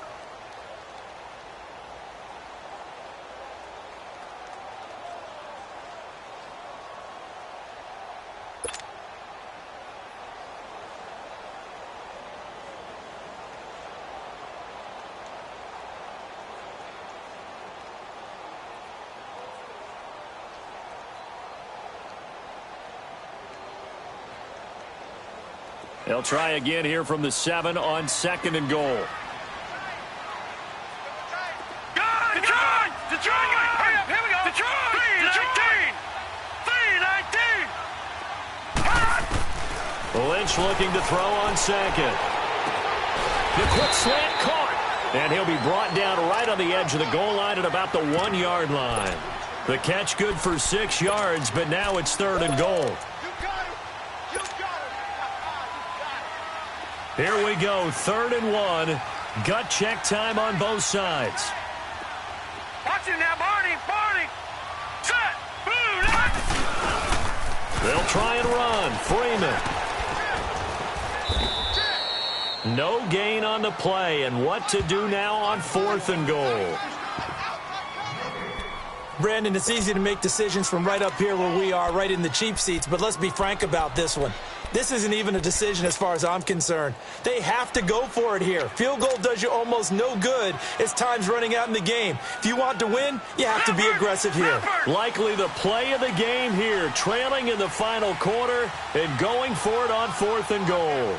They'll try again here from the 7 on 2nd and goal. Detroit! Detroit! Here we go! Detroit! 319! 319! Lynch looking to throw on 2nd. The quick slant caught. And he'll be brought down right on the edge of the goal line at about the 1-yard line. The catch good for 6 yards, but now it's 3rd and goal. Here we go, 3rd and 1. Gut check time on both sides. Watch it now, Barney! Barney! Set! Boom! They'll try and run. Freeman. No gain on the play, and what to do now on 4th and goal. Brandon, it's easy to make decisions from right up here where we are, right in the cheap seats, but let's be frank about this one. This isn't even a decision as far as I'm concerned. They have to go for it here. Field goal does you almost no good as time's running out in the game. If you want to win, you have to be aggressive here. Likely the play of the game here, trailing in the final quarter and going for it on 4th and goal.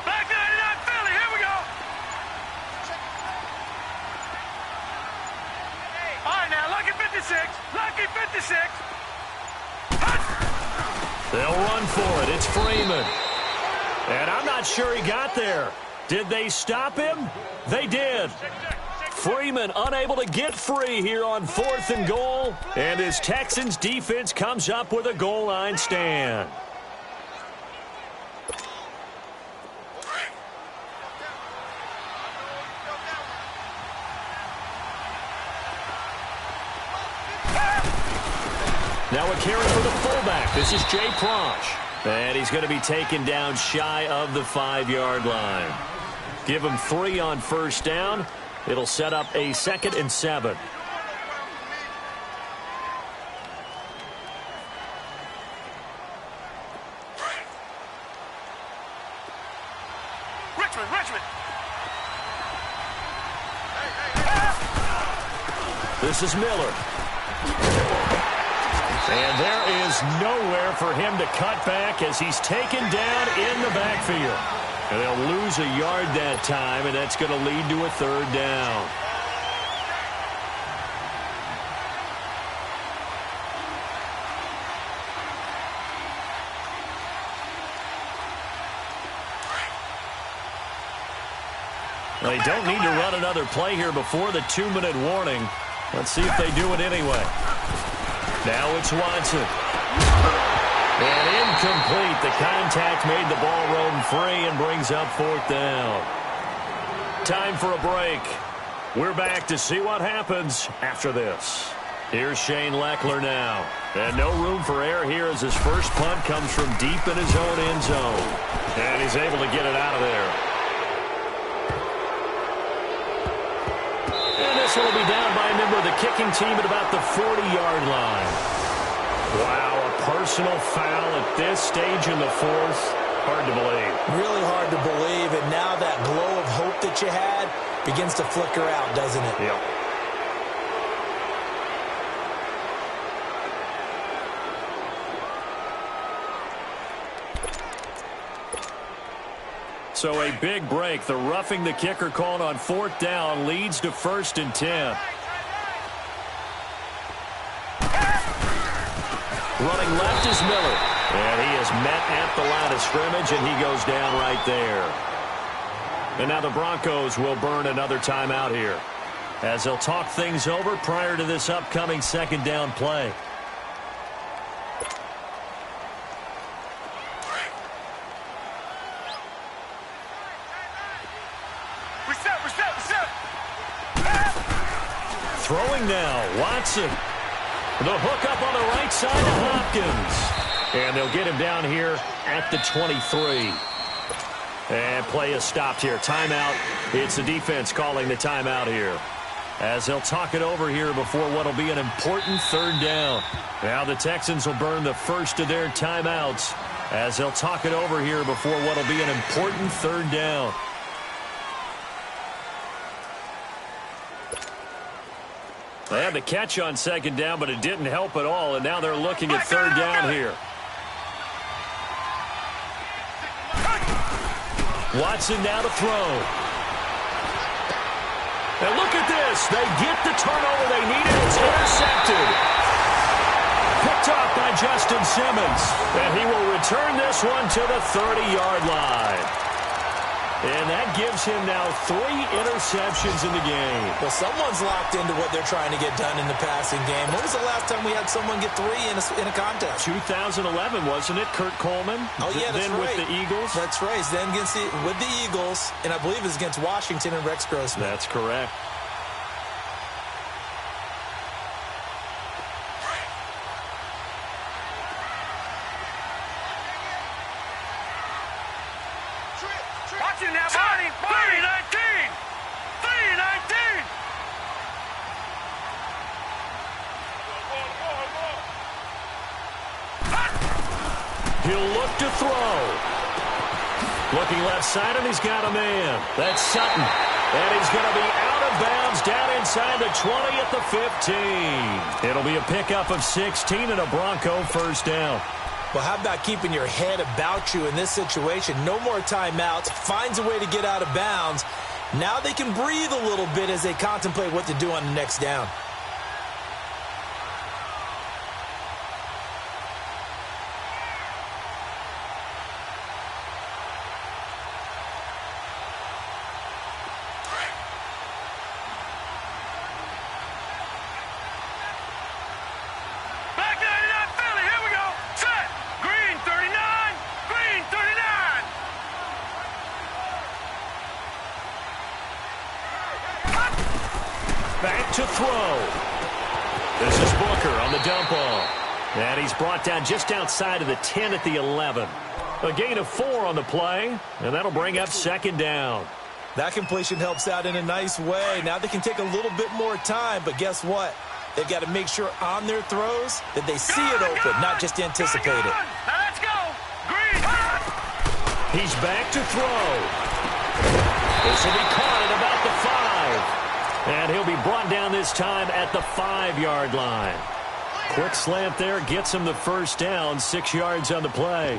Back 99 Philly, here we go! All right, now, lucky 56. Lucky 56. They'll run for it. It's Freeman. And I'm not sure he got there. Did they stop him? They did. Freeman unable to get free here on 4th and goal. And his Texans defense comes up with a goal line stand. Now a carry for the fullback. This is Jay Prosch. And he's going to be taken down shy of the 5-yard line. Give him 3 on first down. It'll set up a 2nd and 7. Richmond. This is Miller. And there is nowhere for him to cut back as he's taken down in the backfield. And they'll lose a yard that time, and that's going to lead to a 3rd down. They don't need to run another play here before the 2-minute warning. Let's see if they do it anyway. Now it's Watson. And incomplete. The contact made the ball roam free and brings up 4th down. Time for a break. We're back to see what happens after this. Here's Shane Leckler now. And no room for error here as his first punt comes from deep in his own end zone. And he's able to get it out of there. And this one will be down by a member of the kicking team at about the 40-yard line. Wow, a personal foul at this stage in the 4th. Hard to believe. Really hard to believe, and now that glow of hope that you had begins to flicker out, doesn't it? Yep. So a big break. The roughing the kicker called on 4th down leads to 1st and 10. Running left is Miller. And he is met at the line of scrimmage, and he goes down right there. And now the Broncos will burn another timeout here, as they'll talk things over prior to this upcoming 2nd down play. Throwing now, Watson. The hook up on the right side of Hopkins. And they'll get him down here at the 23. And play is stopped here. Timeout. It's the defense calling the timeout here, as they'll talk it over here before what will be an important 3rd down. Now the Texans will burn the first of their timeouts, as they'll talk it over here before what will be an important 3rd down. They had the catch on 2nd down, but it didn't help at all, and now they're looking at 3rd down here. Watson now to throw. And look at this. They get the turnover they needed. It's intercepted. Picked off by Justin Simmons. And he will return this one to the 30-yard line. And that gives him now 3 interceptions in the game. Well, someone's locked into what they're trying to get done in the passing game. When was the last time we had someone get 3 in a contest? 2011, wasn't it? Kurt Coleman. Oh, yeah, that's then right. With the Eagles. That's right. Then with the Eagles, and I believe it's against Washington and Rex Grossman. That's correct. Watching now, Barney. 3-19. 3-19. He'll look to throw. Looking left side, and he's got a man. That's Sutton. And he's going to be out of bounds down inside the 20 at the 15. It'll be a pickup of 16 and a Bronco 1st down. Well, how about keeping your head about you in this situation? No more timeouts. Finds a way to get out of bounds. Now they can breathe a little bit as they contemplate what to do on the next down. Back to throw. This is Booker on the dump off. And he's brought down just outside of the 10 at the 11. A gain of 4 on the play, and that'll bring up 2nd down. That completion helps out in a nice way. Now they can take a little bit more time, but guess what? They've got to make sure on their throws that they see it open, not just anticipate it. Now let's go. Green. He's back to throw. This will be caught at about the 5. And he'll be brought down this time at the 5-yard line. Quick slant there gets him the 1st down, 6 yards on the play.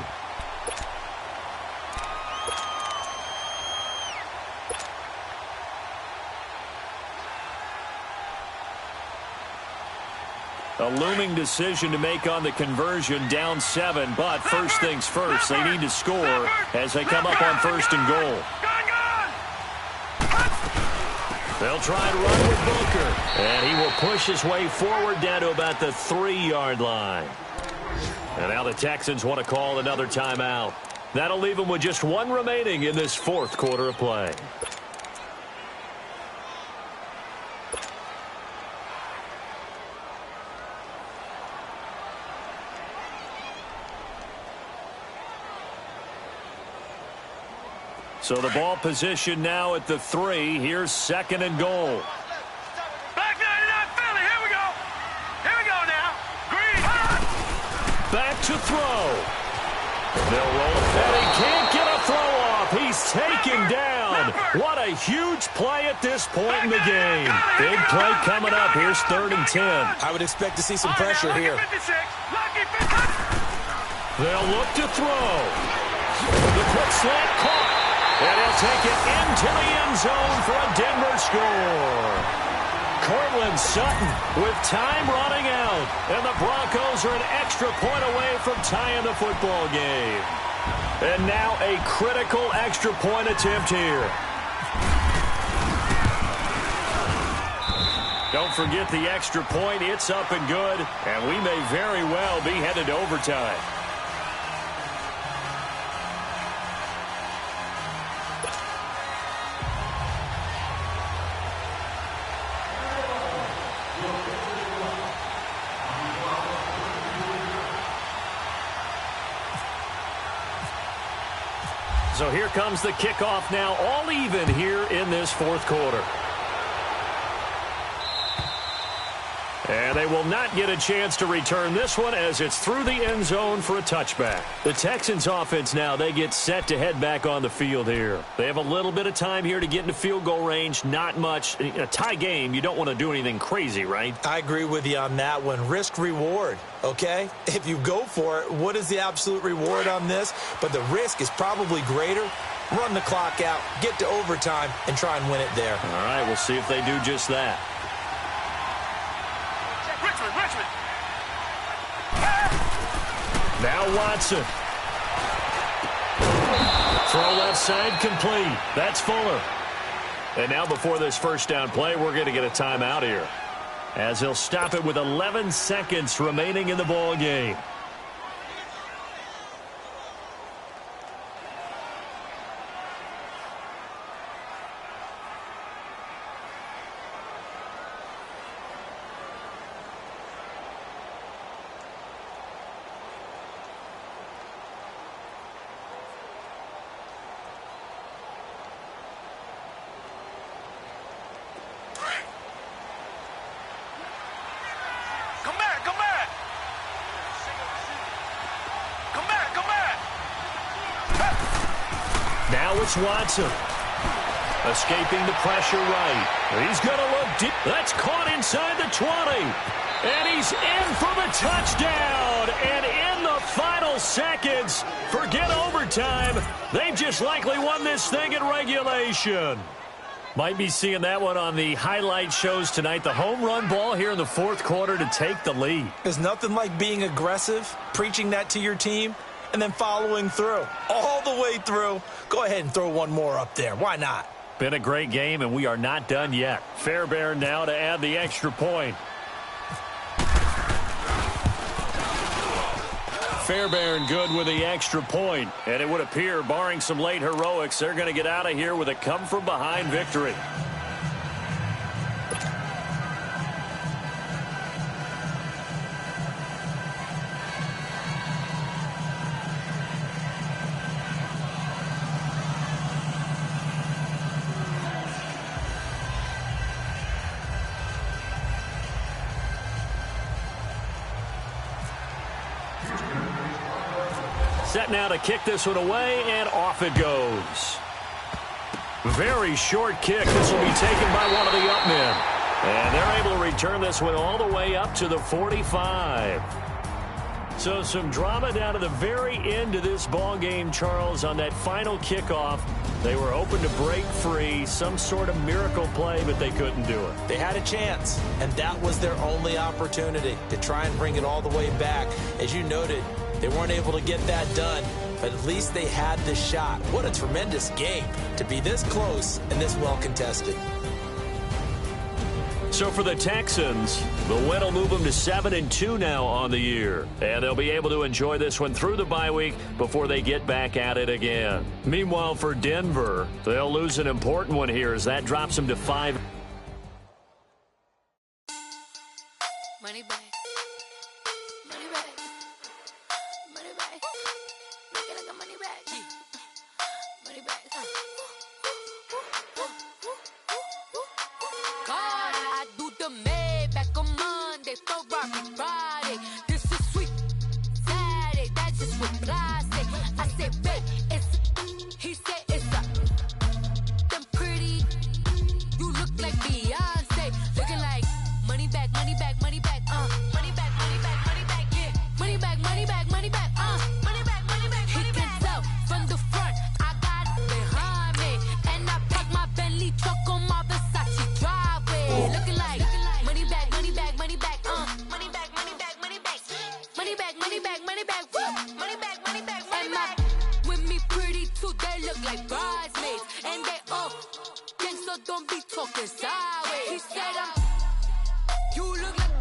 A looming decision to make on the conversion, down 7, but first things first, they need to score as they come up on 1st and goal. They'll try and run with Booker, and he will push his way forward down to about the 3-yard line. And now the Texans want to call another timeout. That'll leave them with just one remaining in this fourth quarter of play. So the ball position now at the 3. Here's 2nd and goal. Back 99 Philly. Here we go. Here we go now. Green. Back to throw. They'll roll it. And he can't get a throw off. He's taken down. What a huge play at this point in the game. Big play coming up. Here's 3rd and 10. I would expect to see some pressure here. They'll look to throw. The quick slant caught. And he'll take it into the end zone for a Denver score. Cortland Sutton with time running out. And the Broncos are an extra point away from tying the football game. And now a critical extra point attempt here. Don't forget the extra point. It's up and good. And we may very well be headed to overtime. So here comes the kickoff now, all even here in this fourth quarter. And they will not get a chance to return this one as it's through the end zone for a touchback. The Texans offense now, they get set to head back on the field here. They have a little bit of time here to get into field goal range, not much. In a tie game, you don't want to do anything crazy, right? I agree with you on that one. Risk reward, okay? If you go for it, what is the absolute reward on this? But the risk is probably greater. Run the clock out, get to overtime, and try and win it there. All right, we'll see if they do just that. Richmond. Now Watson. Throw left side complete. That's Fuller. And now before this first down play, we're going to get a timeout here, as he'll stop it with 11 seconds remaining in the ball game. Now it's Watson. Escaping the pressure right. He's going to look deep. That's caught inside the 20. And he's in for the touchdown. And in the final seconds, forget overtime. They've just likely won this thing in regulation. Might be seeing that one on the highlight shows tonight. The home run ball here in the fourth quarter to take the lead. There's nothing like being aggressive, preaching that to your team, and then following through. All the way through. Go ahead and throw one more up there. Why not? Been a great game, and we are not done yet. Fairbairn now to add the extra point. Fairbairn good with the extra point. And it would appear, barring some late heroics, they're going to get out of here with a come-from-behind victory. Set now to kick this one away, and off it goes. Very short kick. This will be taken by one of the up men. And they're able to return this one all the way up to the 45. So some drama down to the very end of this ball game, Charles, on that final kickoff. They were open to break free, some sort of miracle play, but they couldn't do it. They had a chance, and that was their only opportunity to try and bring it all the way back. As you noted, they weren't able to get that done, but at least they had the shot. What a tremendous game to be this close and this well contested. So So for the Texans, the win will move them to 7-2 now on the year. And they'll be able to enjoy this one through the bye week before they get back at it again. Meanwhile, for Denver, they'll lose an important one here as that drops them to 5. Money back. Money back. Money back. Make it like a money back. Money back. God, I do the Maybach on Monday, Ferrari Friday. This is sweet Saturday, that's just what I say. I say, babe, it's, he said it's a, them pretty, you look like Beyonce, looking like money back, money back, money back, money back, money back, money back, yeah, money back, money back, money back, money back, money back, he can tell from the front, I got it behind me, and I park my Bentley truck on my Versace driveway, looking like money back, money back, money back, money back, money back, money back, money back, money back, money back, money back, money back, money back, with me pretty too, they look like bridesmaids, and they all gang, so don't be talking sideways. He said you look like